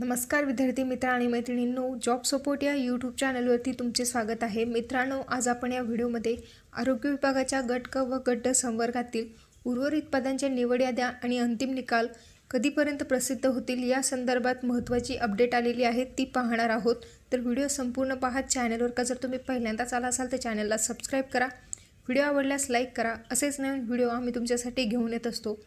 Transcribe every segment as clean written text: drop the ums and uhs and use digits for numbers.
नमस्कार विद्यार्थी मित्र आणि मैत्रिणींनो, जॉब सपोर्ट या यूट्यूब चॅनलवरती तुमचे स्वागत आहे। मित्रांनो, आज आपण या व्हिडिओमध्ये आरोग्य विभागाच्या गट क व गट ड संवर्गातील उर्वरित पदांच्या निवड याद्या आणि अंतिम निकाल कधीपर्यंत प्रसिद्ध होतील या संदर्भात महत्त्वाची अपडेट आलेली आहे, ती पाहणार आहोत। तर व्हिडिओ संपूर्ण पहा। चॅनलवर का जर तुम्ही पहिल्यांदाच आला असाल तर चॅनलला सबस्क्राईब करा, व्हिडिओ आवडल्यास लाईक करा। असेच नवीन व्हिडिओ आम्ही तुमच्यासाठी घेऊन येत असतो।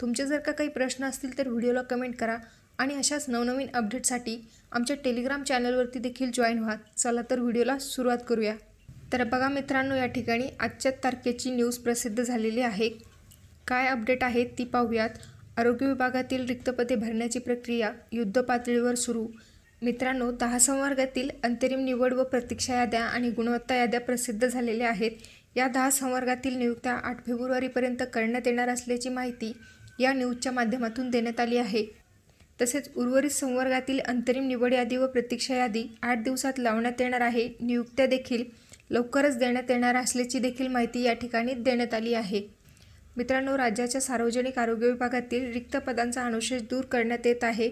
तुमचे जर का काही प्रश्न असतील तर व्हिडिओला कमेंट करा आणि अशाच नवनवीन अपडेटसाठी आमच्या टेलिग्राम चॅनलवरती देखील जॉईन व्हा। चला तर व्हिडिओला सुरुवात करूया। तर बघा मित्रांनो, या ठिकाणी आजच्या तारखेची न्यूज प्रसिद्ध झालेली आहे। काय अपडेट आहे ती पाहूयात। आरोग्य विभागातील रिक्त पदे भरण्याची प्रक्रिया युद्ध पातळीवर सुरू। मित्रांनो, 10 संवर्गातील अंतरिम निवड व प्रतीक्षा याद्या आणि गुणवत्ता याद्या प्रसिद्ध झालेल्या आहेत। या 10 संवर्गातील नियुक्त्या 8 फेब्रुवारीपर्यंत करण्यात येणार असल्याची माहिती या न्यूजच्या माध्यमातून देण्यात आली आहे। तसेच उर्वरित संवर्गातील अंतरिम निवड यादी व प्रतीक्षा यादी 8 दिवसात लावण्यात येणार आहे। नियुक्त्या देखील लवकरच देण्यात येणार असल्याची देखील माहिती या ठिकाणी देण्यात आली आहे। मित्रांनो, राज्याच्या सार्वजनिक आरोग्य विभागातील रिक्त पदांचा अनुशेष दूर करण्यात येत आहे।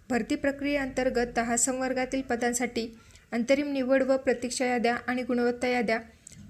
भरती प्रक्रियेअंतर्गत 10 संवर्गातील पदांसाठी अंतरिम निवड व प्रतीक्षा याद्या आणि गुणवत्ता याद्या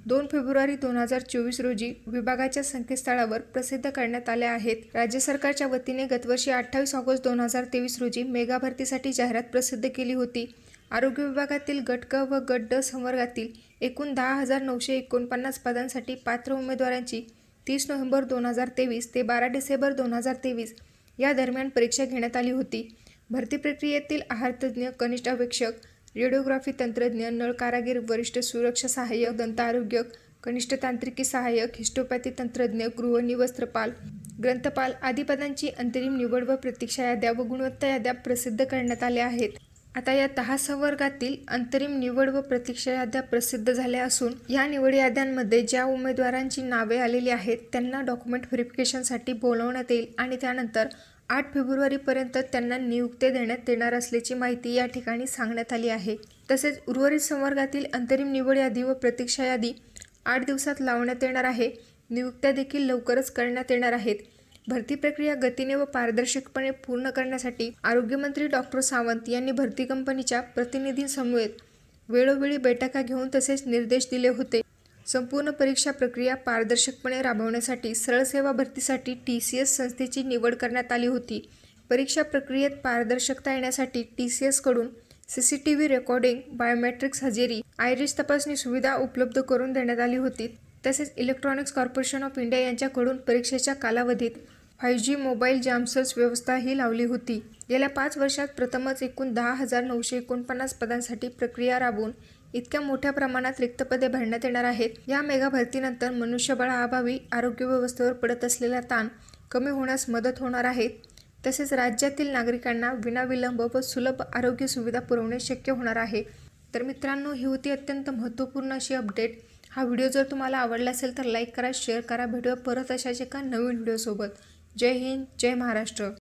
2 फेब्रुवारी 2024 रोजी विभागाच्या संकेतस्थळावर प्रसिद्ध करण्यात आल्या आहेत। राज्य सरकारच्या वतीने गतवर्षी 28 ऑगस्ट 2023 रोजी मेगा भरतीसाठी जाहिरात प्रसिद्ध केली होती। आरोग्य विभागातील गट क व गट ड संवर्गातील एकूण 10,949 पदांसाठी पात्र उमेदवारांची 30 नोव्हेंबर 2023 ते 12 डिसेंबर 2023 या दरम्यान परीक्षा घेण्यात आली होती। भरती प्रक्रियेतील आहारतज्ज्ञ, कनिष्ठ अवेक्षक, रेडिओग्राफी तंत्रज्ञ, नळ कारागीर, वरिष्ठ सुरक्षा सहाय्यक, दंत आरोग्य, कनिष्ठ तांत्रिकी सहाय्यक, हिस्टोपॅथी तंत्रज्ञ, गृहिणी, वस्त्रपाल, ग्रंथपाल आदी पदांची अंतरिम निवड व प्रतीक्षा याद्या व गुणवत्ता याद्या प्रसिद्ध करण्यात आल्या आहेत। आता या 10 संवर्गातील अंतरिम निवड व प्रतीक्षा याद्या प्रसिद्ध झाल्या असून या निवड याद्यांमध्ये ज्या उमेदवारांची नावे आलेली आहेत त्यांना डॉक्युमेंट व्हेरिफिकेशनसाठी बोलवण्यात येईल आणि त्यानंतर 8 फेब्रुवारीपर्यंत त्यांना नियुक्त्या देण्यात येणार असल्याची माहिती या ठिकाणी सांगण्यात आली आहे। तसेच उर्वरित संवर्गातील अंतरिम निवड यादी व प्रतीक्षा यादी 8 दिवसात लावण्यात येणार आहे। नियुक्त्या देखील लवकरच करण्यात येणार आहेत। भरती प्रक्रिया गतीने व पारदर्शकपणे पूर्ण करण्यासाठी आरोग्यमंत्री डॉक्टर सावंत यांनी भरती कंपनीच्या प्रतिनिधींसमवेत वेळोवेळी बैठका घेऊन तसेच निर्देश दिले होते। संपूर्ण परीक्षा प्रक्रिया पारदर्शकपणे राबवण्यासाठी सरळ सेवा भरतीसाठी TCS संस्थेची निवड करण्यात आली होती। परीक्षा प्रक्रियेत पारदर्शकता येण्यासाठी TCS कडून CCTV रेकॉर्डिंग, बायोमेट्रिक्स हजेरी, आयरिस तपासणी सुविधा उपलब्ध करून देण्यात आली होती। तसेच इलेक्ट्रॉनिक्स कॉर्पोरेशन ऑफ इंडिया यांच्याकडून परीक्षेच्या कालावधीत 5G मोबाईल जाम सर्च व्यवस्था ही लावली होती। गेल्या 5 वर्षात प्रथमच एकूण 10,949 पदांसाठी प्रक्रिया राबवून इतक्या मोठ्या प्रमाणात रिक्त पदे भरण्यात येणार आहेत। या मेगा भरतीनंतर मनुष्यबळाअभावी आरोग्य व्यवस्थेवर पडत असलेला ताण कमी होण्यास मदत होणार आहे। तसेच राज्यातील नागरिकांना विनाविलंब व सुलभ आरोग्य सुविधा पुरवणे शक्य होणार आहे। तर मित्रांनो, ही होती अत्यंत महत्त्वपूर्ण अशी अपडेट। हा व्हिडिओ जर तुम्हाला आवडला असेल तर लाईक करा, शेअर करा। भेटूया परत अशाच एका नवीन व्हिडिओसोबत। जय हिंद, जय महाराष्ट्र।